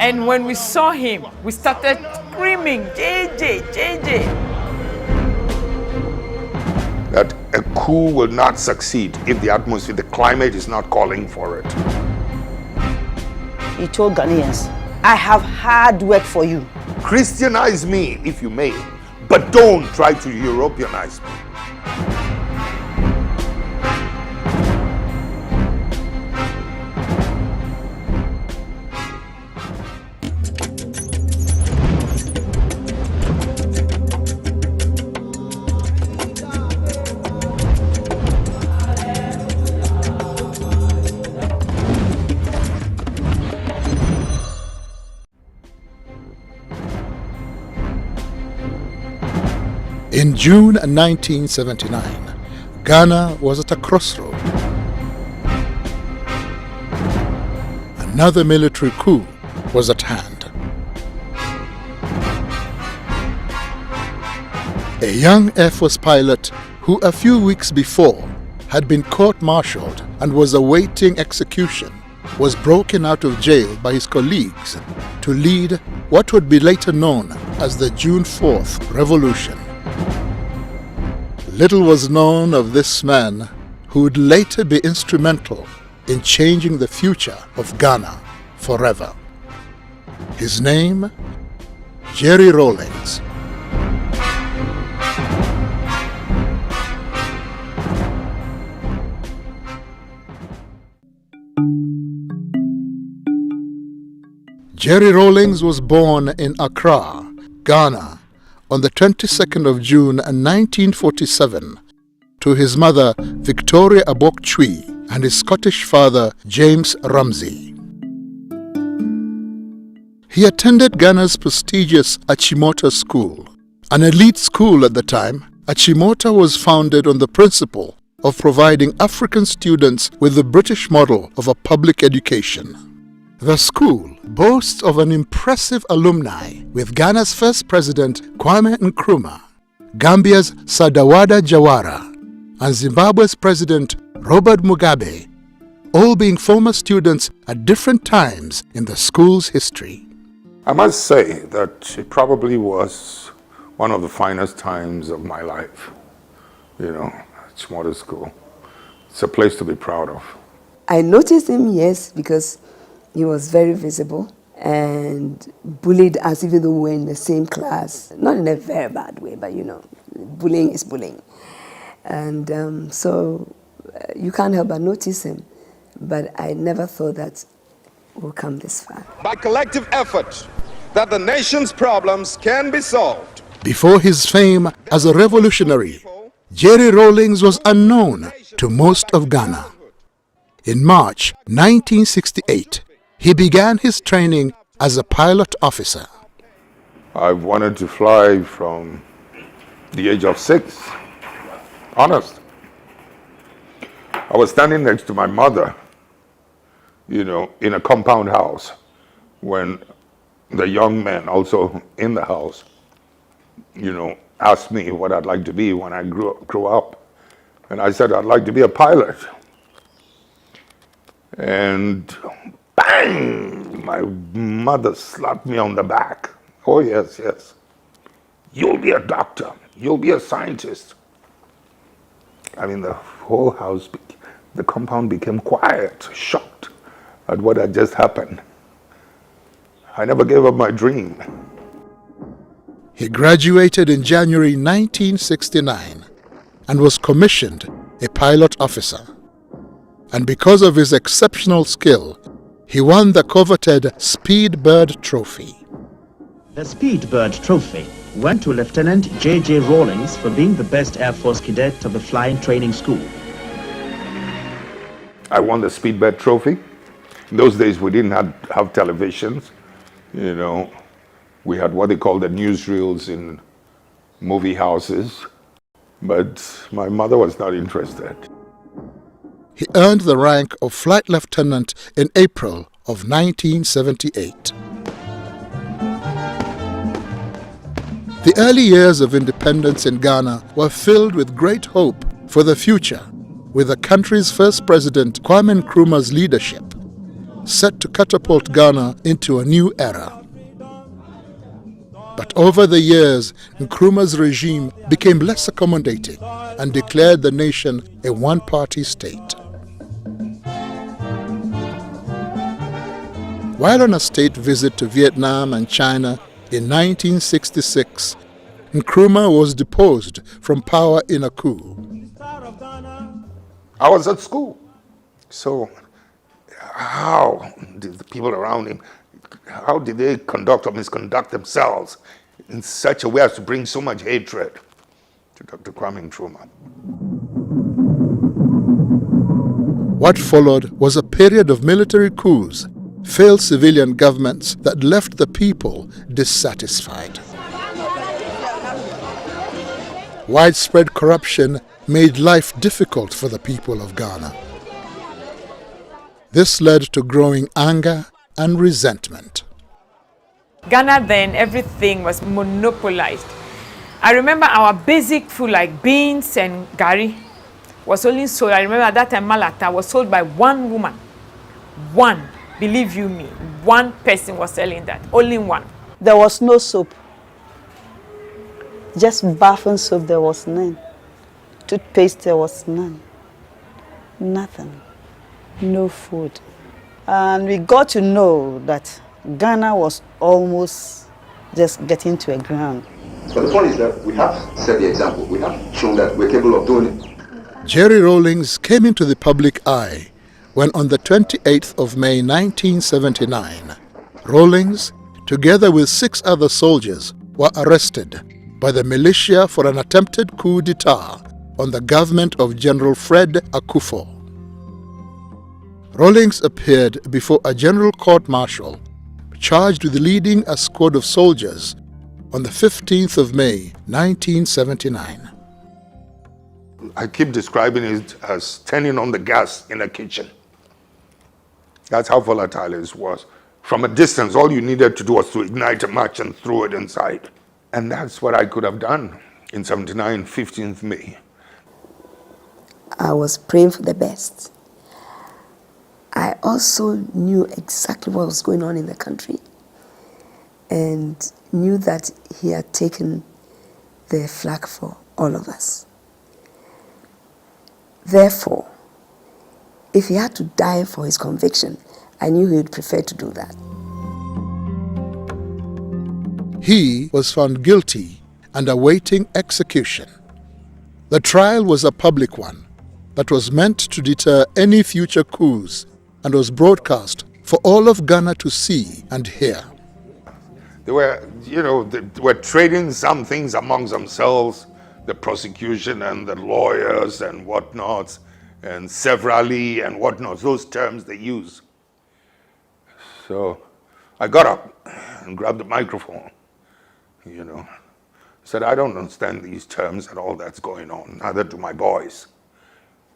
And when we saw him, we started screaming, JJ, JJ. That a coup will not succeed if the atmosphere, the climate is not calling for it. He told Ghanaians, I have hard work for you. Christianize me if you may, but don't try to Europeanize me. In June 1979, Ghana was at a crossroad. Another military coup was at hand. A young Air Force pilot who a few weeks before had been court-martialed and was awaiting execution was broken out of jail by his colleagues to lead what would be later known as the June 4th Revolution. Little was known of this man who would later be instrumental in changing the future of Ghana forever. His name, Jerry Rawlings. Jerry Rawlings was born in Accra, Ghana, on the 22nd of June 1947 to his mother Victoria Abok-Chui and his Scottish father James Ramsey. He attended Ghana's prestigious Achimota School. An elite school at the time, Achimota was founded on the principle of providing African students with the British model of a public education. The school boasts of an impressive alumni, with Ghana's first president Kwame Nkrumah, Gambia's Sadawada Jawara, and Zimbabwe's president Robert Mugabe, all being former students at different times in the school's history. I must say that it probably was one of the finest times of my life. You know, it's modern school. It's a place to be proud of. I noticed him, yes, because he was very visible and bullied us even though we were in the same class. Not in a very bad way, but you know, bullying is bullying. And so you can't help but notice him. But I never thought that we'll come this far. By collective effort, that the nation's problems can be solved. Before his fame as a revolutionary, Jerry Rawlings was unknown to most of Ghana. In March 1968, he began his training as a pilot officer. I've wanted to fly from the age of 6. Honest. I was standing next to my mother, you know, in a compound house when the young man also in the house, you know, asked me what I'd like to be when I grew up. And I said, I'd like to be a pilot. And bang, my mother slapped me on the back. Oh, yes, yes. You'll be a doctor. You'll be a scientist. I mean, the whole house, the compound became quiet, shocked at what had just happened. I never gave up my dream. He graduated in January 1969 and was commissioned a pilot officer. And because of his exceptional skill, he won the coveted Speed Bird Trophy. The Speed Bird Trophy went to Lieutenant J.J. Rawlings for being the best Air Force cadet of the flying training school. I won the Speed Bird Trophy. In those days, we didn't have televisions. You know, we had what they call the newsreels in movie houses. But my mother was not interested. He earned the rank of flight lieutenant in April of 1978. The early years of independence in Ghana were filled with great hope for the future, with the country's first president Kwame Nkrumah's leadership. set to catapult Ghana into a new era. But over the years, Nkrumah's regime became less accommodating and declared the nation a one-party state. While on a state visit to Vietnam and China in 1966, Nkrumah was deposed from power in a coup. I was at school. So how did the people around him, how did they conduct or misconduct themselves in such a way as to bring so much hatred to Dr. Kwame Nkrumah? What followed was a period of military coups, failed civilian governments that left the people dissatisfied. Widespread corruption made life difficult for the people of Ghana. This led to growing anger and resentment. Ghana then, everything was monopolized. I remember our basic food like beans and gari was only sold. I remember at that time Malata was sold by one woman. One, believe you me, one person was selling that, only one. There was no soap. Just bathing soap, there was none. Toothpaste, there was none. Nothing. No food. And we got to know that Ghana was almost just getting to a ground. But the point is that we have set the example. We have shown that we're capable of doing it. Jerry Rawlings came into the public eye when on the 28th of May 1979, Rawlings, together with 6 other soldiers, were arrested by the militia for an attempted coup d'etat on the government of General Fred Akufo. Rawlings appeared before a general court-martial charged with leading a squad of soldiers on the 15th of May 1979. I keep describing it as turning on the gas in a kitchen. That's how volatile it was. From a distance, all you needed to do was to ignite a match and throw it inside. And that's what I could have done in 79, 15th May. I was praying for the best. I also knew exactly what was going on in the country and knew that he had taken the flag for all of us. Therefore, if he had to die for his conviction, I knew he would prefer to do that. He was found guilty and awaiting execution. The trial was a public one that was meant to deter any future coups and was broadcast for all of Ghana to see and hear. They were, they were trading some things amongst themselves, the prosecution and the lawyers and whatnots, and severally and whatnots, those terms they use. So I got up and grabbed the microphone, said, I don't understand these terms and all that's going on, neither do my boys.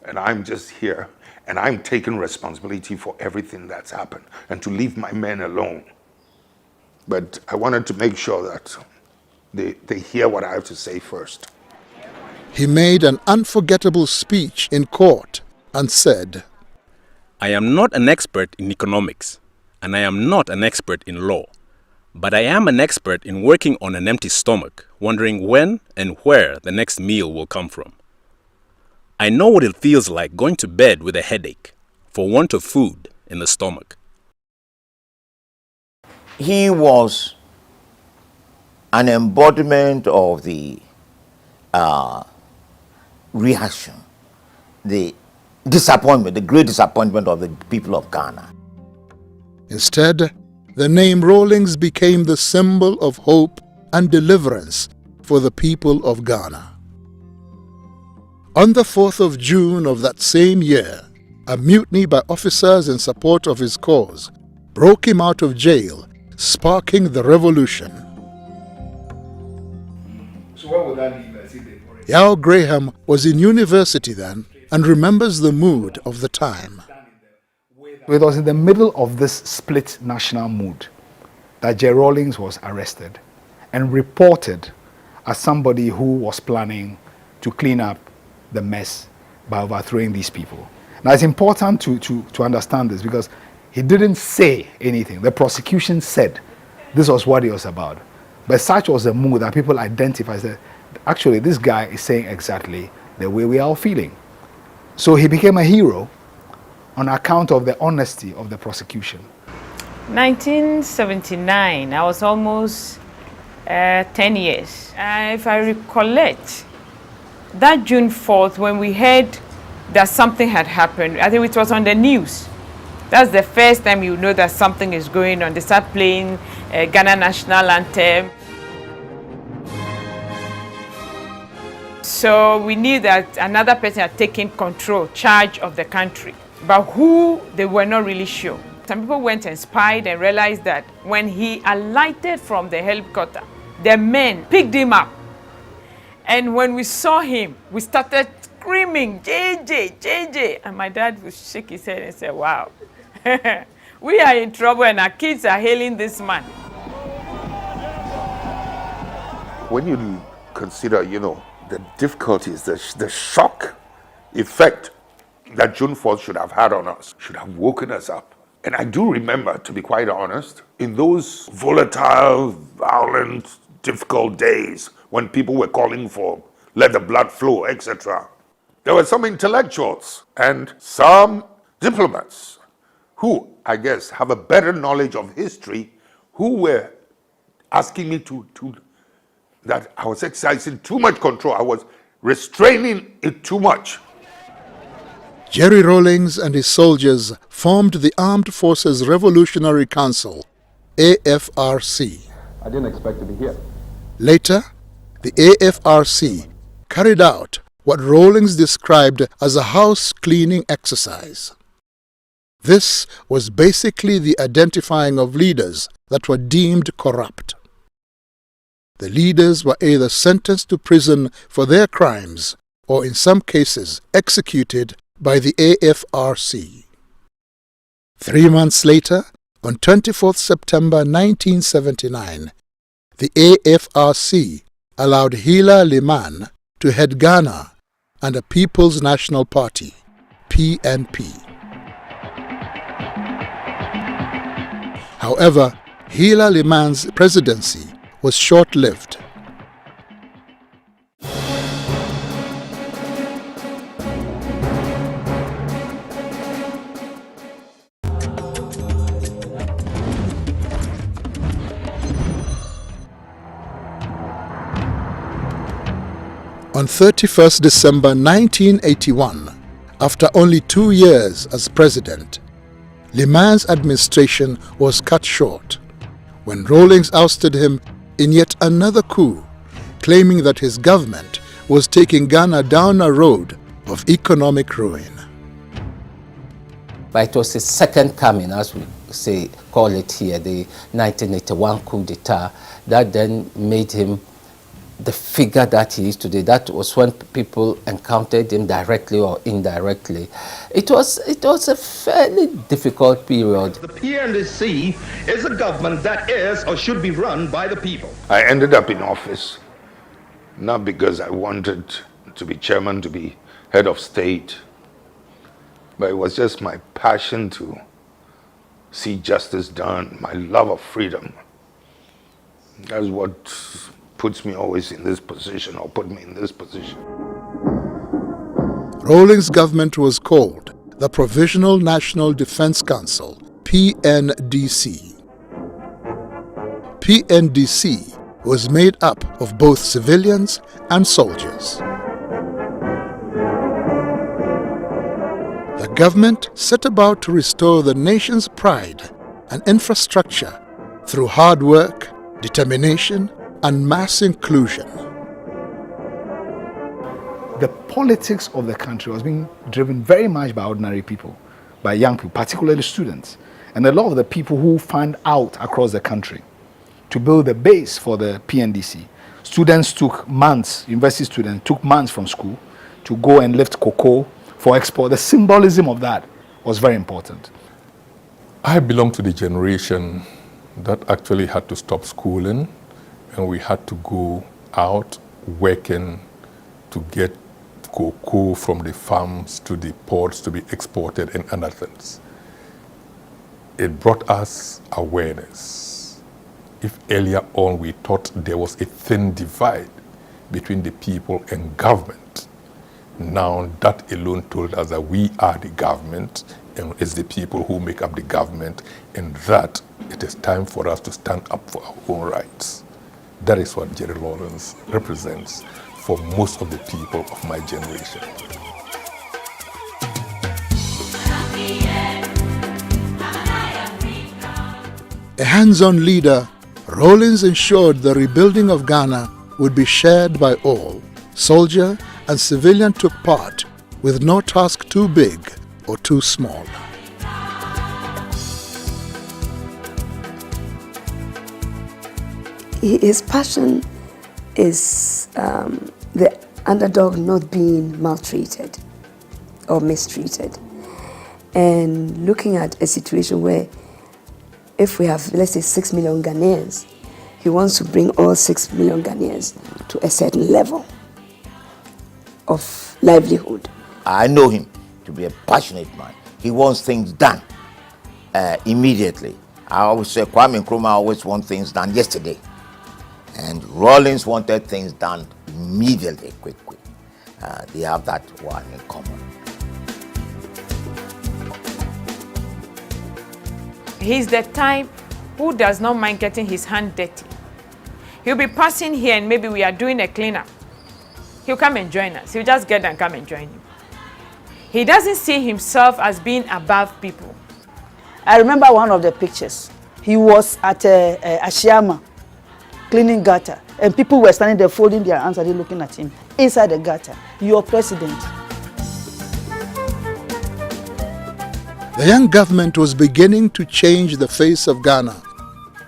And I'm just here, and I'm taking responsibility for everything that's happened, and to leave my men alone. But I wanted to make sure that they hear what I have to say first. He made an unforgettable speech in court and said, I am not an expert in economics, and I am not an expert in law, but I am an expert in working on an empty stomach, wondering when and where the next meal will come from. I know what it feels like going to bed with a headache for want of food in the stomach. He was an embodiment of the reaction, the disappointment, the great disappointment of the people of Ghana. Instead, the name Rawlings became the symbol of hope and deliverance for the people of Ghana. On the 4th of June of that same year, a mutiny by officers in support of his cause broke him out of jail, sparking the revolution. So what would that leave? Yao Graham was in university then and remembers the mood of the time. It was in the middle of this split national mood that J. Rawlings was arrested and reported as somebody who was planning to clean up the mess by overthrowing these people. Now it's important to understand this because He didn't say anything. The prosecution said this was what it was about. But such was the mood that people identified that actually this guy is saying exactly the way we are all feeling. So he became a hero on account of the honesty of the prosecution. 1979, I was almost 10 years. If I recollect, that June 4th, when we heard that something had happened, I think it was on the news. That's the first time you know that something is going on. They start playing Ghana national anthem. So we knew that another person had taken charge of the country. But who, they were not really sure. Some people went and spied and realized that when he alighted from the helicopter, the men picked him up. And when we saw him, we started screaming, JJ, JJ. And my dad would shake his head and say, wow, we are in trouble and our kids are hailing this man. When you consider, the difficulties, the shock effect that June 4th should have had on us, should have woken us up. And I do remember, to be quite honest, in those volatile, violent, difficult days when people were calling for let the blood flow, etc., there were some intellectuals and some diplomats who, I guess, have a better knowledge of history, who were asking me that I was exercising too much control. I was restraining it too much. Jerry Rawlings and his soldiers formed the Armed Forces Revolutionary Council, AFRC. I didn't expect to be here. Later, the AFRC carried out what Rawlings described as a house cleaning exercise. This was basically the identifying of leaders that were deemed corrupt. The leaders were either sentenced to prison for their crimes or in some cases executed by the AFRC. 3 months later, on 24th September 1979, the AFRC allowed Hila Liman to head Ghana and the People's National Party, PNP. However, Hila Liman's presidency was short-lived. On 31st December 1981, after only 2 years as president, Liman's administration was cut short when Rawlings ousted him in yet another coup, claiming that his government was taking Ghana down a road of economic ruin. But it was his second coming, as we call it here, the 1981 coup d'etat, that then made him the figure that he is today. That was when people encountered him directly or indirectly. It was a fairly difficult period. The PNDC is a government that is or should be run by the people. I ended up in office not because I wanted to be chairman, to be head of state, but it was just my passion to see justice done, my love of freedom. That's what puts me always in this position, or put me in this position. Rawlings' government was called the Provisional National Defense Council, PNDC. PNDC was made up of both civilians and soldiers. The government set about to restore the nation's pride and infrastructure through hard work, determination, and mass inclusion. The politics of the country was being driven very much by ordinary people, by young people, particularly students. And a lot of the people who fanned out across the country to build the base for the PNDC. Students took months, university students took months from school to go and lift cocoa for export. The symbolism of that was very important. I belong to the generation that actually had to stop schooling, and we had to go out working to get cocoa from the farms to the ports to be exported and other things. It brought us awareness. If earlier on we thought there was a thin divide between the people and government, now that alone told us that we are the government and it's the people who make up the government, and that it is time for us to stand up for our own rights. That is what Jerry Rawlings represents for most of the people of my generation. A hands-on leader, Rawlings ensured the rebuilding of Ghana would be shared by all. Soldier and civilian took part, with no task too big or too small. His passion is the underdog not being maltreated or mistreated. And looking at a situation where if we have, let's say, 6 million Ghanaians, he wants to bring all 6 million Ghanaians to a certain level of livelihood. I know him to be a passionate man. He wants things done immediately. I always say Kwame Nkrumah always wants things done yesterday. And Rawlings wanted things done immediately, quick. They have that one in common. He's the type who does not mind getting his hand dirty. He'll be passing here and maybe we are doing a cleanup. He'll come and join us. He'll just get and come and join you. He doesn't see himself as being above people. I remember one of the pictures. He was at Ashiama, cleaning gutter, and people were standing there folding their hands and looking at him inside the gutter. Your president. The young government was beginning to change the face of Ghana,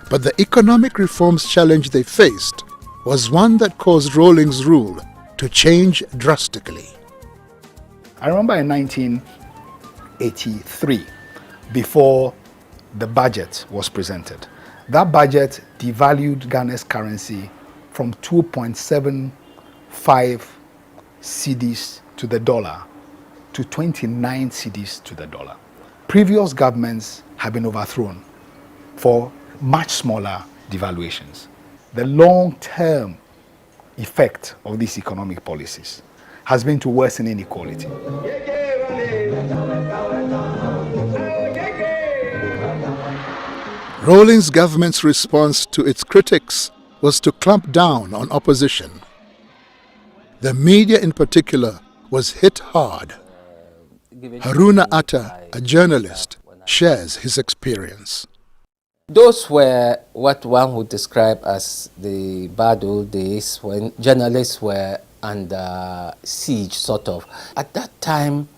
but the economic reforms challenge they faced was one that caused Rawlings' rule to change drastically. I remember in 1983, before the budget was presented, that budget devalued Ghana's currency from 2.75 cedis to the dollar to 29 cedis to the dollar. Previous governments have been overthrown for much smaller devaluations. The long-term effect of these economic policies has been to worsen inequality. Rawlings' government's response to its critics was to clamp down on opposition. The media in particular was hit hard. Haruna Atta, a journalist, shares his experience. Those were what one would describe as the bad old days when journalists were under siege, sort of. At that time,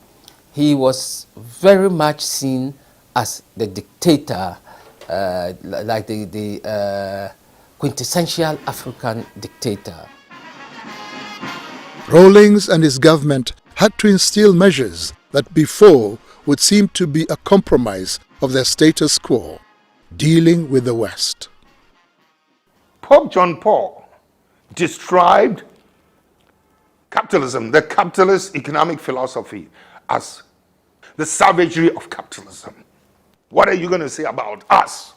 he was very much seen as the dictator, like the quintessential African dictator. Rawlings and his government had to instill measures that before would seem to be a compromise of their status quo, dealing with the West. Pope John Paul described capitalism, the capitalist economic philosophy, as the savagery of capitalism. What are you going to say about us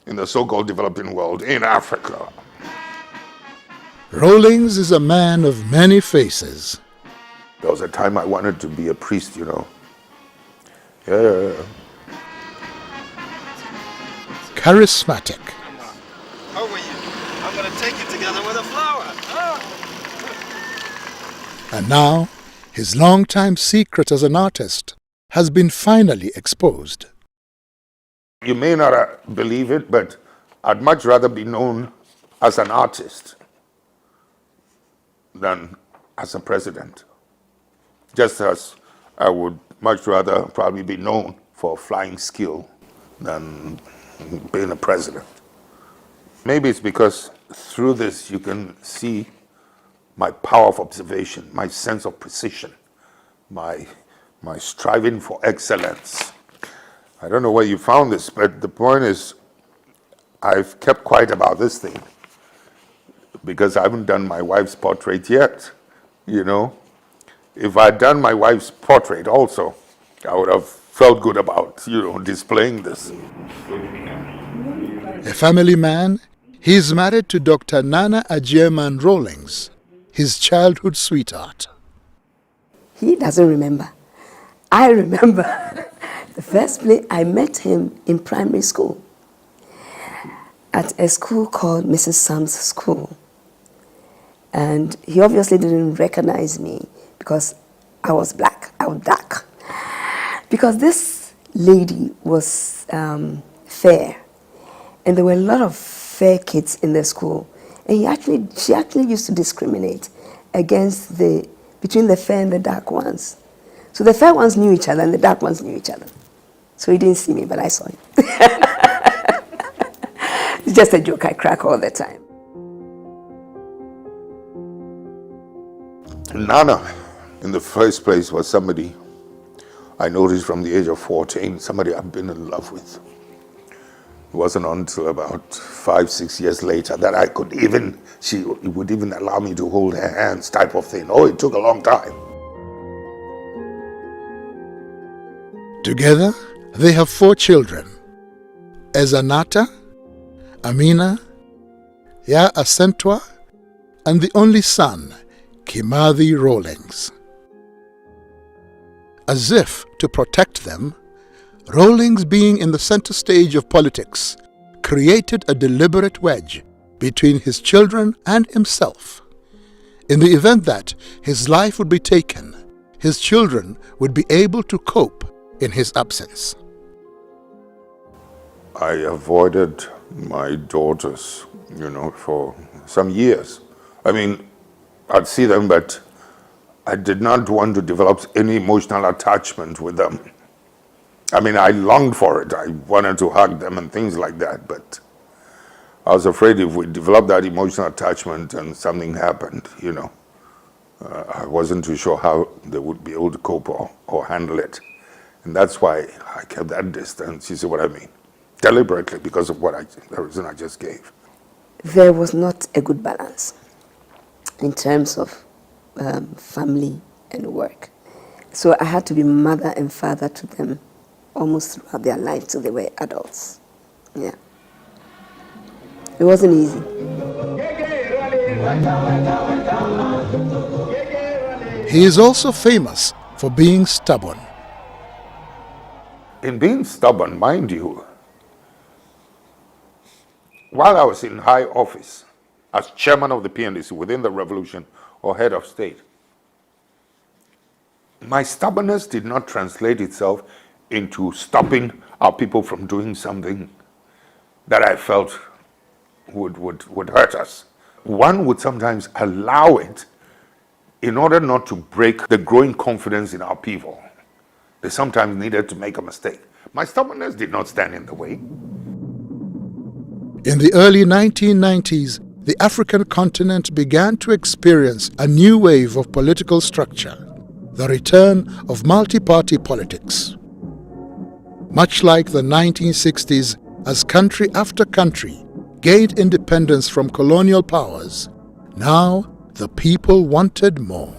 in the so-called developing world, in Africa? Rawlings is a man of many faces. There was a time I wanted to be a priest, you know. Yeah. Charismatic. How are you? I'm going to take you together with a flower. And now, his long-time secret as an artist has been finally exposed. You may not believe it, but I'd much rather be known as an artist than as a president. Just as I would much rather probably be known for flying skill than being a president. Maybe it's because through this you can see my power of observation, my sense of precision, my striving for excellence. I don't know where you found this, but the point is I've kept quiet about this thing because I haven't done my wife's portrait yet, you know. If I'd done my wife's portrait also, I would have felt good about, displaying this. A family man, he is married to Dr. Nana Agyemang Rawlings, his childhood sweetheart. He doesn't remember. I remember the first place I met him in primary school at a school called Mrs. Sam's School. And he obviously didn't recognize me because I was black, I was dark. Because this lady was fair, and there were a lot of fair kids in the school. And she actually used to discriminate between the fair and the dark ones. So the fair ones knew each other and the dark ones knew each other. So he didn't see me, but I saw him. It's just a joke I crack all the time. Nana, in the first place, was somebody I noticed from the age of 14, somebody I've been in love with. It wasn't until about 5-6 years later that she would even allow me to hold her hands, type of thing. Oh, it took a long time. Together, they have 4 children: Ezanata, Amina, Ya Asentwa, and the only son, Kimathi Rawlings. As if to protect them, Rawlings, being in the center stage of politics, created a deliberate wedge between his children and himself. In the event that his life would be taken, his children would be able to cope in his absence. I avoided my daughters, for some years. I mean, I'd see them, but I did not want to develop any emotional attachment with them. I mean, I longed for it. I wanted to hug them and things like that, but I was afraid if we developed that emotional attachment and something happened, I wasn't too sure how they would be able to cope or handle it. And that's why I kept that distance, you see what I mean? Deliberately, because of the reason I just gave. There was not a good balance in terms of family and work. So I had to be mother and father to them almost throughout their life till they were adults. Yeah. It wasn't easy. He is also famous for being stubborn. In being stubborn, mind you, while I was in high office as chairman of the PNDC within the revolution or head of state, my stubbornness did not translate itself into stopping our people from doing something that I felt would hurt us. One would sometimes allow it in order not to break the growing confidence in our people. They sometimes needed to make a mistake. My stubbornness did not stand in the way. In the early 1990s, the African continent began to experience a new wave of political structure, the return of multi-party politics. Much like the 1960s, as country after country gained independence from colonial powers, now the people wanted more.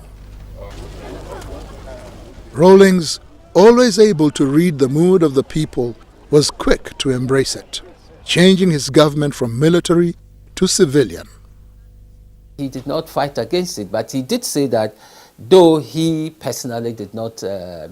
Rawlings, always able to read the mood of the people, was quick to embrace it, changing his government from military to civilian. He did not fight against it, but he did say that though he personally did not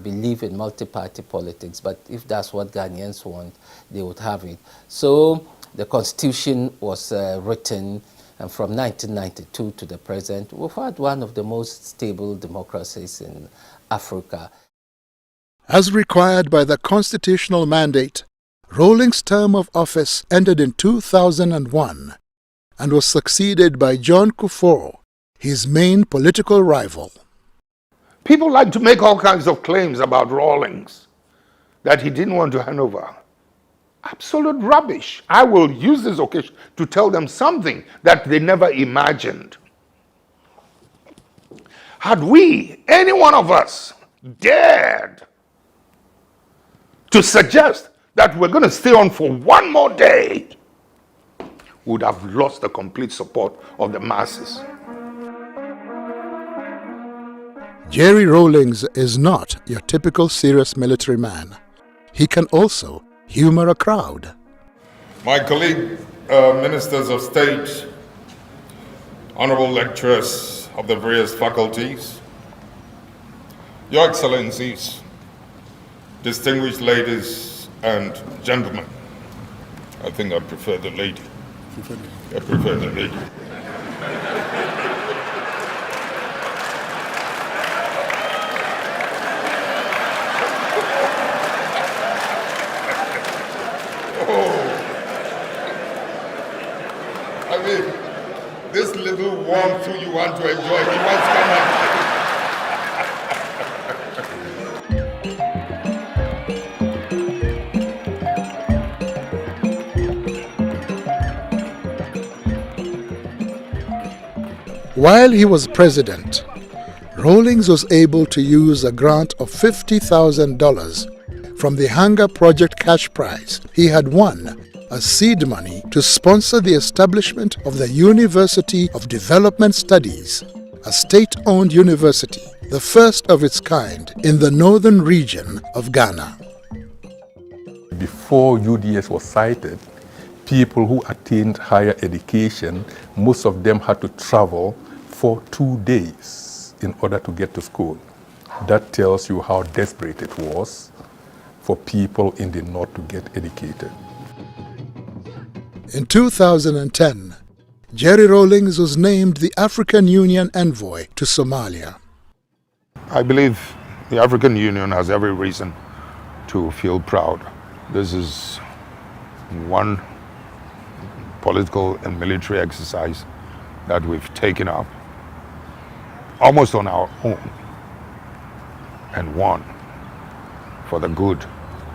believe in multi-party politics, but if that's what Ghanaians want, they would have it. So the constitution was written, and from 1992 to the present, we've had one of the most stable democracies in Africa. As required by the constitutional mandate, Rawlings' term of office ended in 2001 and was succeeded by John Kufuor, his main political rival. People like to make all kinds of claims about Rawlings, that he didn't want to hand over. Absolute rubbish. I will use this occasion to tell them something that they never imagined. Had we, any one of us, dared to suggest that we're going to stay on for one more day, we would have lost the complete support of the masses. Jerry Rawlings is not your typical serious military man. he can also humor a crowd. My colleague, ministers of state, honorable lecturers of the various faculties, your excellencies, distinguished ladies and gentlemen. I think I prefer the lady. I prefer the lady. I mean, this little warmth you want to enjoy, you must come up. While he was president, Rawlings was able to use a grant of $50,000 from the Hunger Project cash prize he had won as seed money to sponsor the establishment of the University of Development Studies, a state-owned university, the first of its kind in the northern region of Ghana. Before UDS was cited, people who attained higher education, most of them had to travel for 2 days in order to get to school. That tells you how desperate it was for people in the north to get educated. In 2010, Jerry Rawlings was named the African Union envoy to Somalia. I believe the African Union has every reason to feel proud. This is one political and military exercise that we've taken up almost on our own and won for the good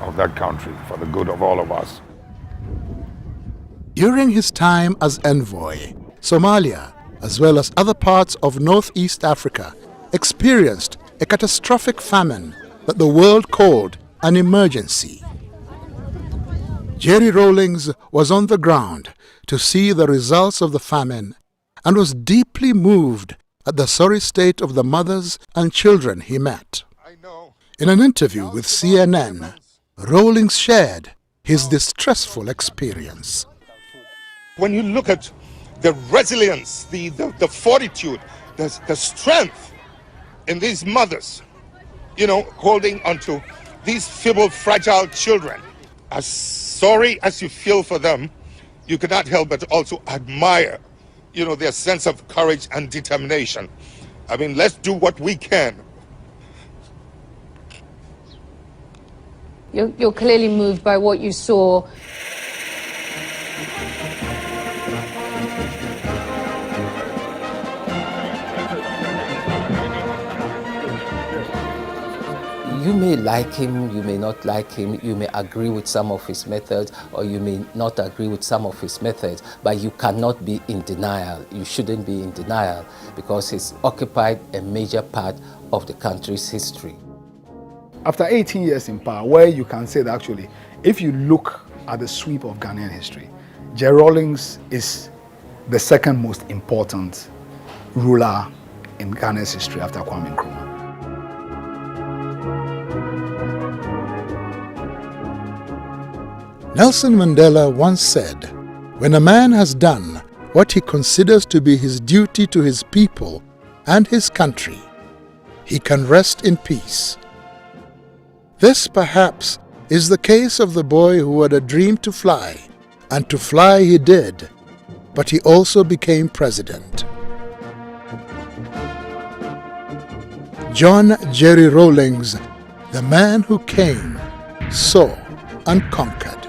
of that country, for the good of all of us. During his time as envoy, Somalia, as well as other parts of Northeast Africa, experienced a catastrophic famine that the world called an emergency. Jerry Rawlings was on the ground to see the results of the famine and was deeply moved at the sorry state of the mothers and children he met. In an interview with CNN, Rawlings shared his distressful experience. When you look at the resilience, the fortitude, the strength in these mothers, you know, holding onto these feeble, fragile children, as sorry as you feel for them, you cannot help but also admire, you know, their sense of courage and determination. I mean, let's do what we can. You're clearly moved by what you saw. You may like him, you may not like him, you may agree with some of his methods, or you may not agree with some of his methods, but you cannot be in denial. You shouldn't be in denial because he's occupied a major part of the country's history. After 18 years in power, where you can say that actually, if you look at the sweep of Ghanaian history, Jerry Rawlings is the second most important ruler in Ghana's history after Kwame Nkrumah. Nelson Mandela once said, "When a man has done what he considers to be his duty to his people and his country, he can rest in peace." This perhaps is the case of the boy who had a dream to fly, and to fly he did, but he also became president. John Jerry Rawlings, the man who came, saw, and conquered.